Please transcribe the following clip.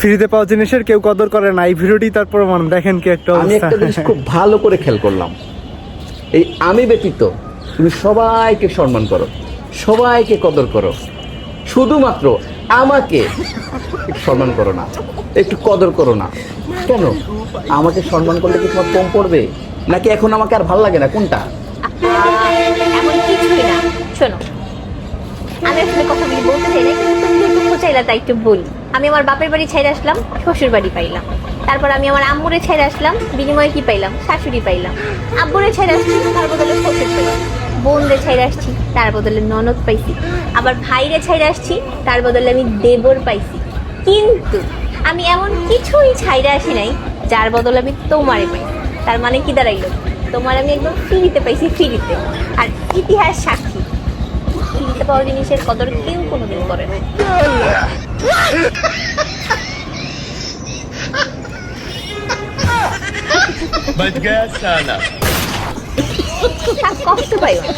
ফ্রিতে পাওয়া জিনিসের কেউ কদর করে না, এই ভিডিওটি তার প্রমাণ। দেখেন কি একটা আমি অবস্থা। একটা জিনিস খুব ভালো করে খেয়াল করলাম, এই আমি ব্যতীত তুমি সবাইকে সম্মান করো, সবাইকে কদর করো, শুধুমাত্র আমাকে একটু সম্মান করো না, একটু কদর করো না। কেন? আমাকে সম্মান করলে কি তোমার কম পড়বে, নাকি এখন আমাকে আর ভালো লাগে না, কোনটা? এমন কিছুই না। শোনো, আমি আসলে কথাগুলি বলতে চাই না, কিন্তু তুমি যেটুকু চাইলা তাই একটু বলি। আমি আমার বাপের বাড়ি ছেড়ে আসলাম, শ্বশুর বাড়ি পাইলাম। তারপর আমি আমার আম্মুরে ছেড়ে আসলাম, বিনিময়ে কি পাইলাম? শাশুড়ি পাইলাম। আব্বুরে ছেড়ে আসছি, তার বদলে শ্বশুর পাইলাম। বোনরে ছেড়ে আসছি, তার বদলে ননদ পাইছি। আবার ভাইরে ছেড়ে আসছি, তার বদলে আমি দেবর পাইছি। কিন্তু আমি এমন কিছুই ছাইরে আসি নাই যার বদলে আমি তোমারে পাই। তার মানে কি দাঁড়াইলো? তোমার আমি একদম ফ্রিতে পাইছি, ফ্রিতে। আর ইতিহাস সাক্ষী, ফ্রিতে পাওয়া জিনিসের কদর কেউ কোনোদিন করে না। बच गया साला। কষ্ট পাইও না।